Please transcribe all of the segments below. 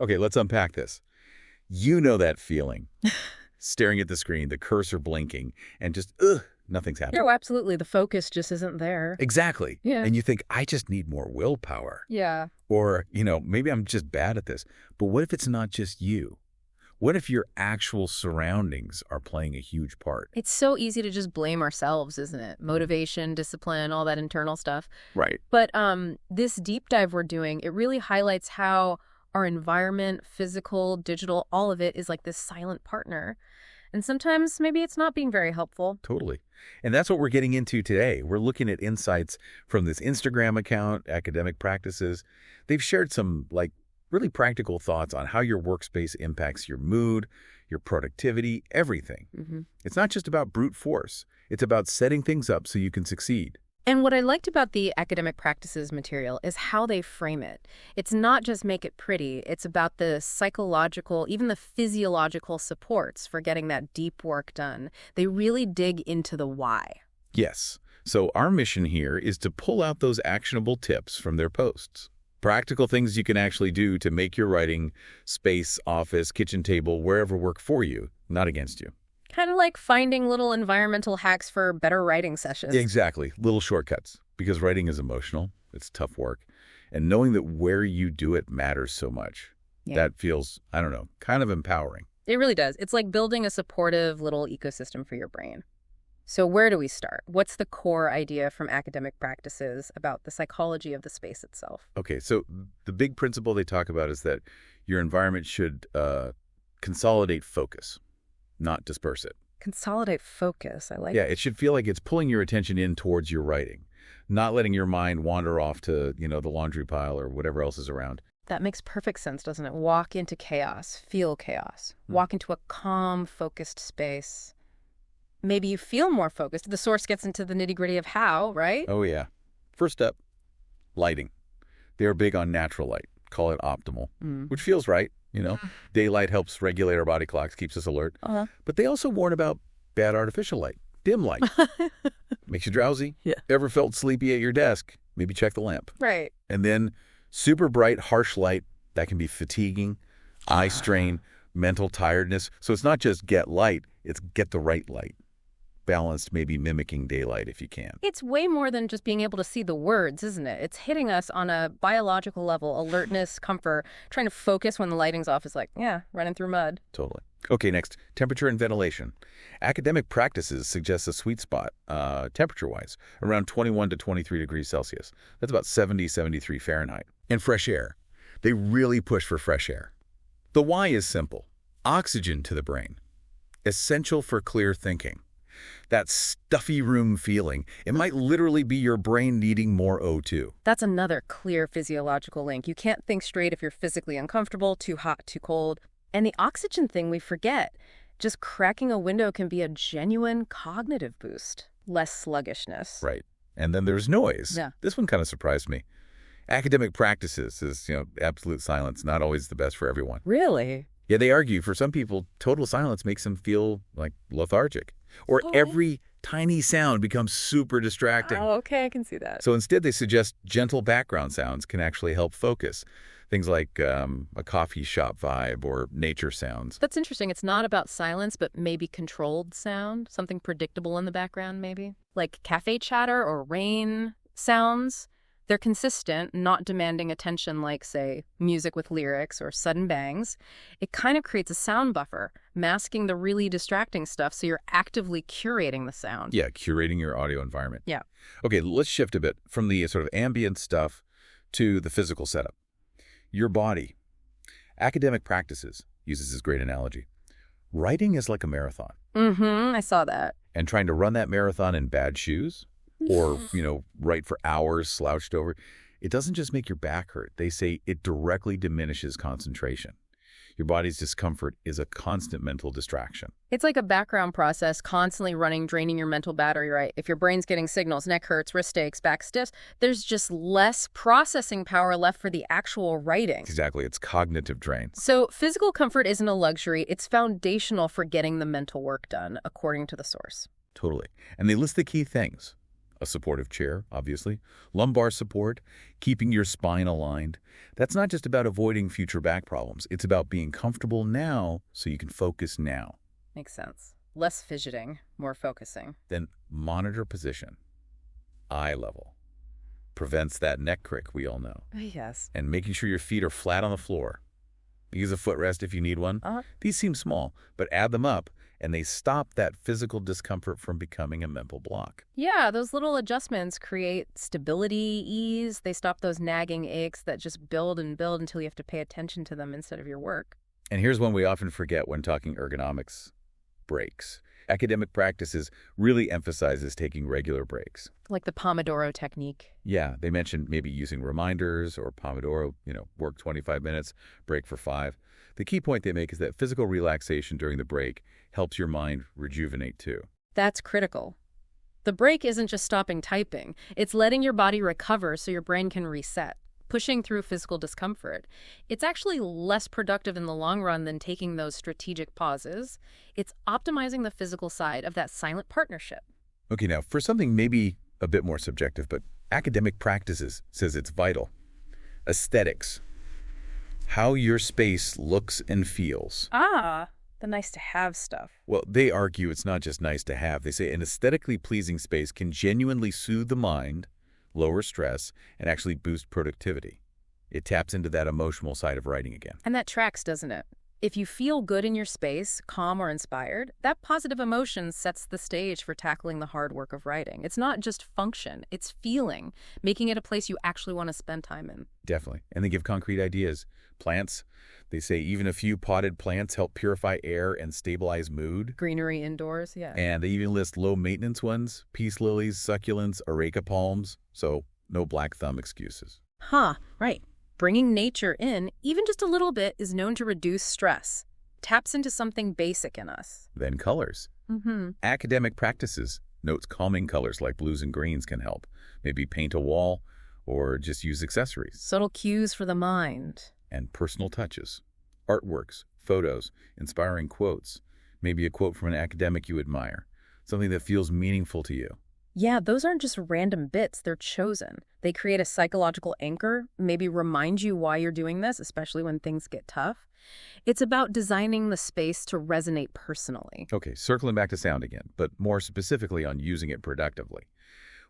Okay, let's unpack this. You know that feeling. Staring at the screen, the cursor blinking, and just, nothing's happening. Oh, absolutely. The focus just isn't there. Exactly. Yeah. And you think, I just need more willpower. Yeah. Or, maybe I'm just bad at this. But what if it's not just you? What if your actual surroundings are playing a huge part? It's so easy to just blame ourselves, isn't it? Motivation, discipline, all that internal stuff. Right. But this deep dive we're doing, it really highlights how our environment, physical, digital, all of it is like this silent partner. And sometimes maybe it's not being very helpful. Totally. And that's what we're getting into today. We're looking at insights from this Instagram account, Academic Practices. They've shared some, really practical thoughts on how your workspace impacts your mood, your productivity, everything. It's not just about brute force. It's about setting things up so you can succeed. And what I liked about the Academic Practices material is how they frame it. It's not just make it pretty. It's about the psychological, even the physiological supports for getting that deep work done. They really dig into the why. Yes. So our mission here is to pull out those actionable tips from their posts. Practical things you can actually do to make your writing space, office, kitchen table, wherever work for you, not against you. Kind of like finding little environmental hacks for better writing sessions. Exactly. Little shortcuts. Because writing is emotional. It's tough work. And knowing that where you do it matters so much. Yeah. That feels, kind of empowering. It really does. It's like building a supportive little ecosystem for your brain. So where do we start? What's the core idea from Academic Practices about the psychology of the space itself? Okay, so the big principle they talk about is that your environment should consolidate focus, not disperse it. Consolidate focus. I like Yeah, it should feel like it's pulling your attention in towards your writing, not letting your mind wander off to, the laundry pile or whatever else is around. That makes perfect sense, doesn't it? Walk into chaos, feel chaos. Walk into a calm, focused space. Maybe you feel more focused. The source gets into the nitty-gritty of how, right? Oh, yeah. First up, lighting. They're big on natural light. Call it optimal, which feels right. Daylight helps regulate our body clocks, keeps us alert. But they also warn about bad artificial light, dim light. Makes you drowsy. Yeah. Ever felt sleepy at your desk? Maybe check the lamp. Right. And then super bright, harsh light, that can be fatiguing, eye strain, mental tiredness. So it's not just get light, it's get the right light. Balanced, maybe mimicking daylight if you can. It's way more than just being able to see the words, isn't it? It's hitting us on a biological level, alertness, comfort, trying to focus when the lighting's off is like, running through mud. Totally. Okay, next, temperature and ventilation. Academic Practices suggests a sweet spot, temperature-wise, around 21 to 23 degrees Celsius. That's about 70, 73 Fahrenheit. And fresh air. They really push for fresh air. The why is simple. Oxygen to the brain. Essential for clear thinking. That stuffy room feeling, it might literally be your brain needing more O2. That's another clear physiological link. You can't think straight if you're physically uncomfortable, too hot, too cold. And the oxygen thing we forget. Just cracking a window can be a genuine cognitive boost. Less sluggishness. Right. And then there's noise. Yeah. This one kind of surprised me. Academic Practices is, absolute silence, not always the best for everyone. Really? Yeah, they argue for some people, total silence makes them feel like lethargic. Or every tiny sound becomes super distracting. Oh, okay, I can see that. So instead, they suggest gentle background sounds can actually help focus. Things like a coffee shop vibe or nature sounds. That's interesting. It's not about silence, but maybe controlled sound, something predictable in the background maybe. Like cafe chatter or rain sounds. They're consistent, not demanding attention like, say, music with lyrics or sudden bangs. It kind of creates a sound buffer, masking the really distracting stuff so you're actively curating the sound. Yeah, curating your audio environment. Yeah. Okay, let's shift a bit from the sort of ambient stuff to the physical setup. Your body. Academic Practices uses this great analogy. Writing is like a marathon. I saw that. And trying to run that marathon in bad shoes or, write for hours slouched over, it doesn't just make your back hurt. They say it directly diminishes concentration. Your body's discomfort is a constant mental distraction. It's like a background process constantly running, draining your mental battery, right? If your brain's getting signals, neck hurts, wrist aches, back stiffs, there's just less processing power left for the actual writing. Exactly. It's cognitive drain. So physical comfort isn't a luxury. It's foundational for getting the mental work done, according to the source. Totally. And they list the key things. A supportive chair, obviously. Lumbar support, keeping your spine aligned. That's not just about avoiding future back problems. It's about being comfortable now so you can focus now. Makes sense. Less fidgeting, more focusing. Then monitor position. Eye level. Prevents that neck crick we all know. Yes. And making sure your feet are flat on the floor. Use a footrest if you need one. These seem small, but add them up, and they stop that physical discomfort from becoming a mental block. Yeah, those little adjustments create stability, ease. They stop those nagging aches that just build and build until you have to pay attention to them instead of your work. And here's one we often forget when talking ergonomics: breaks. Academic practices really emphasizes taking regular breaks. Like the Pomodoro technique. Yeah, they mentioned maybe using reminders or Pomodoro, work 25 minutes, break for 5. The key point they make is that physical relaxation during the break helps your mind rejuvenate too. That's critical. The break isn't just stopping typing. It's letting your body recover so your brain can reset, pushing through physical discomfort. It's actually less productive in the long run than taking those strategic pauses. It's optimizing the physical side of that silent partnership. Okay, now for something maybe a bit more subjective, but academic practices says it's vital. Aesthetics. How your space looks and feels. The nice to have stuff. Well, they argue it's not just nice to have. They say an aesthetically pleasing space can genuinely soothe the mind, lower stress, and actually boost productivity. It taps into that emotional side of writing again. And that tracks, doesn't it? If you feel good in your space, calm or inspired, that positive emotion sets the stage for tackling the hard work of writing. It's not just function, it's feeling, making it a place you actually want to spend time in. Definitely. And they give concrete ideas. Plants, they say even a few potted plants help purify air and stabilize mood. Greenery indoors, yeah. And they even list low-maintenance ones: peace lilies, succulents, areca palms. So no black thumb excuses. Right. Bringing nature in, even just a little bit, is known to reduce stress. Taps into something basic in us. Then colors. Academic practices notes calming colors like blues and greens can help. Maybe paint a wall or just use accessories. Subtle cues for the mind. And personal touches. Artworks, photos, inspiring quotes. Maybe a quote from an academic you admire. Something that feels meaningful to you. Yeah, those aren't just random bits, they're chosen. They create a psychological anchor, maybe remind you why you're doing this, especially when things get tough. It's about designing the space to resonate personally. Okay, circling back to sound again, but more specifically on using it productively.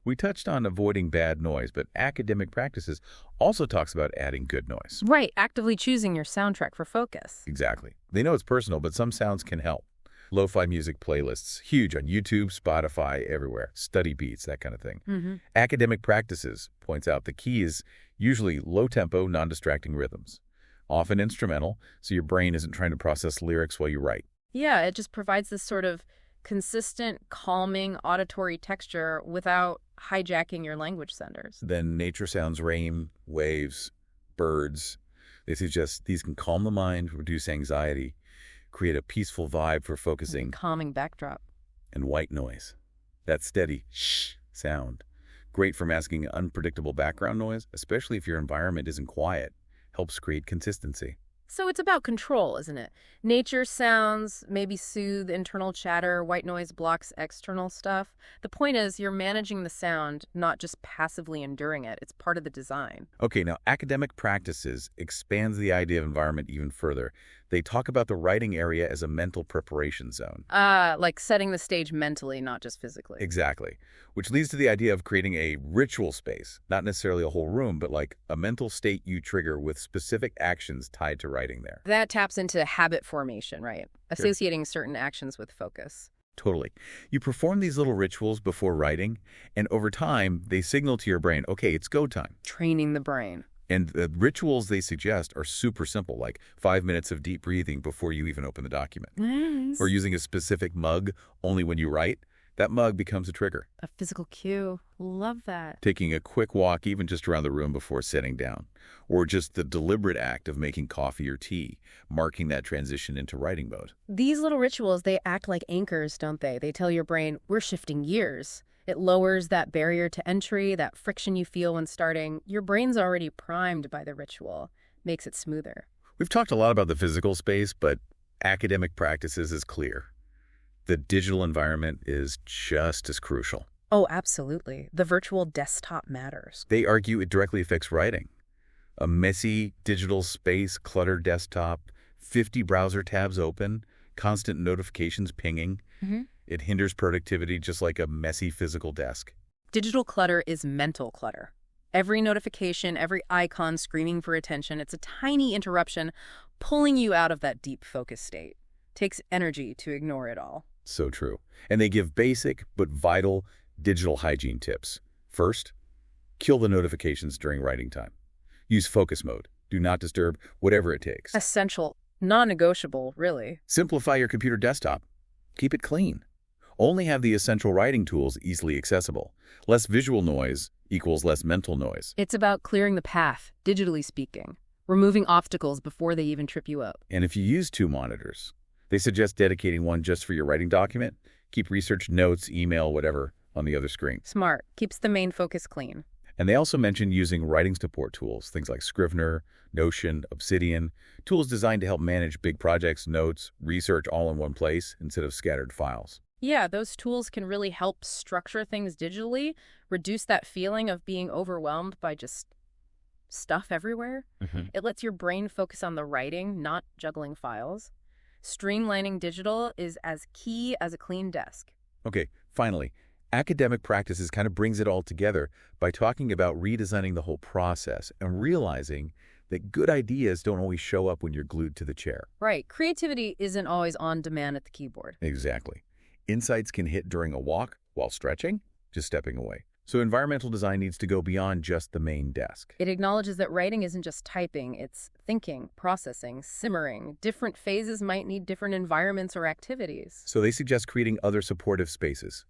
We touched on avoiding bad noise, but academic practices also talks about adding good noise. Right, actively choosing your soundtrack for focus. Exactly. They know it's personal, but some sounds can help. Lo-fi music playlists, huge on YouTube, Spotify, everywhere. Study beats, that kind of thing. Academic practices points out the key is usually low-tempo, non-distracting rhythms. Often instrumental, so your brain isn't trying to process lyrics while you write. Yeah, it just provides this sort of consistent, calming auditory texture without hijacking your language centers. Then nature sounds: rain, waves, birds. They suggest these can calm the mind, reduce anxiety, create a peaceful vibe for focusing. Calming backdrop. And white noise. That steady shh sound. Great for masking unpredictable background noise, especially if your environment isn't quiet. Helps create consistency. So it's about control, isn't it? Nature sounds maybe soothe internal chatter, white noise blocks external stuff. The point is you're managing the sound, not just passively enduring it. It's part of the design. Okay, now academic practices expands the idea of environment even further. They talk about the writing area as a mental preparation zone. Like setting the stage mentally, not just physically. Exactly. Which leads to the idea of creating a ritual space, not necessarily a whole room, but like a mental state you trigger with specific actions tied to writing there. That taps into habit formation, right? Associating certain actions with focus. Totally. You perform these little rituals before writing, and over time, they signal to your brain, okay, it's go time. Training the brain. And the rituals they suggest are super simple, like 5 minutes of deep breathing before you even open the document. Nice. Or using a specific mug only when you write. That mug becomes a trigger. A physical cue. Love that. Taking a quick walk even just around the room before sitting down. Or just the deliberate act of making coffee or tea, marking that transition into writing mode. These little rituals, they act like anchors, don't they? They tell your brain, we're shifting gears. It lowers that barrier to entry, that friction you feel when starting. Your brain's already primed by the ritual. Makes it smoother. We've talked a lot about the physical space, but academic practices is clear. The digital environment is just as crucial. Oh, absolutely. The virtual desktop matters. They argue it directly affects writing. A messy digital space, cluttered desktop, 50 browser tabs open, constant notifications pinging. It hinders productivity just like a messy physical desk. Digital clutter is mental clutter. Every notification, every icon screaming for attention, it's a tiny interruption pulling you out of that deep focus state. Takes energy to ignore it all. So true. And they give basic but vital digital hygiene tips. First, kill the notifications during writing time. Use focus mode. Do not disturb, whatever it takes. Essential, non-negotiable, really. Simplify your computer desktop. Keep it clean. Only have the essential writing tools easily accessible. Less visual noise equals less mental noise. It's about clearing the path, digitally speaking, removing obstacles before they even trip you up. And if you use 2 monitors, they suggest dedicating one just for your writing document. Keep research, notes, email, whatever, on the other screen. Smart. Keeps the main focus clean. And they also mention using writing support tools, things like Scrivener, Notion, Obsidian, tools designed to help manage big projects, notes, research all in one place instead of scattered files. Yeah, those tools can really help structure things digitally, reduce that feeling of being overwhelmed by just stuff everywhere. It lets your brain focus on the writing, not juggling files. Streamlining digital is as key as a clean desk. Okay, finally, academic practices kind of brings it all together by talking about redesigning the whole process and realizing that good ideas don't always show up when you're glued to the chair. Right. Creativity isn't always on demand at the keyboard. Exactly. Insights can hit during a walk, while stretching, just stepping away. So environmental design needs to go beyond just the main desk. It acknowledges that writing isn't just typing, it's thinking, processing, simmering. Different phases might need different environments or activities. So they suggest creating other supportive spaces,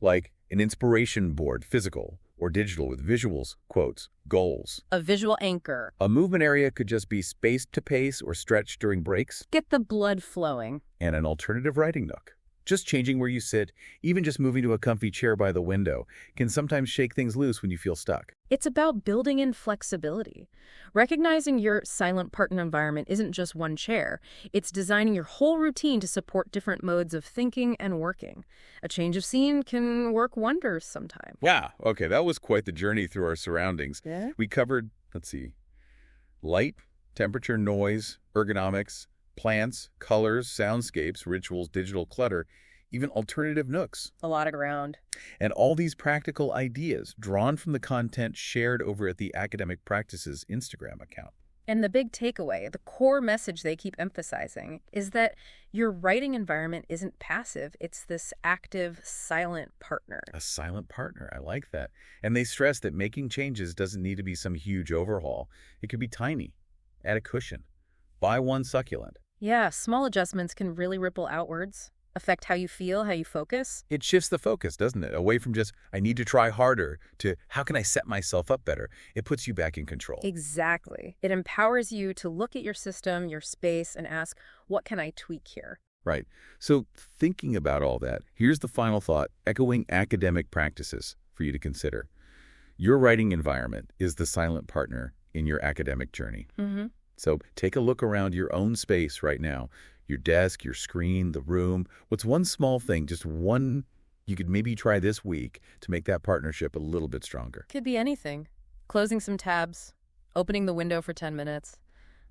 like an inspiration board, physical or digital, with visuals, quotes, goals. A visual anchor. A movement area could just be spaced to pace or stretch during breaks. Get the blood flowing. And an alternative writing nook. Just changing where you sit, even just moving to a comfy chair by the window, can sometimes shake things loose when you feel stuck. It's about building in flexibility. Recognizing your silent partner environment isn't just one chair. It's designing your whole routine to support different modes of thinking and working. A change of scene can work wonders sometimes. Yeah, okay, that was quite the journey through our surroundings. Yeah? We covered, light, temperature, noise, ergonomics, plants, colors, soundscapes, rituals, digital clutter, even alternative nooks. A lot of ground. And all these practical ideas drawn from the content shared over at the Academic Practices Instagram account. And the big takeaway, the core message they keep emphasizing, is that your writing environment isn't passive. It's this active, silent partner. A silent partner. I like that. And they stress that making changes doesn't need to be some huge overhaul. It could be tiny. Add a cushion. Buy one succulent. Yeah, small adjustments can really ripple outwards, affect how you feel, how you focus. It shifts the focus, doesn't it? Away from just, I need to try harder, to how can I set myself up better? It puts you back in control. Exactly. It empowers you to look at your system, your space, and ask, what can I tweak here? Right. So thinking about all that, here's the final thought, echoing academic practices for you to consider. Your writing environment is the silent partner in your academic journey. So take a look around your own space right now, your desk, your screen, the room. What's one small thing, just one you could maybe try this week to make that partnership a little bit stronger? Could be anything. Closing some tabs, opening the window for 10 minutes,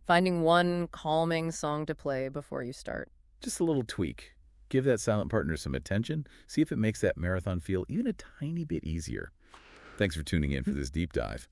finding one calming song to play before you start. Just a little tweak. Give that silent partner some attention. See if it makes that marathon feel even a tiny bit easier. Thanks for tuning in for this deep dive.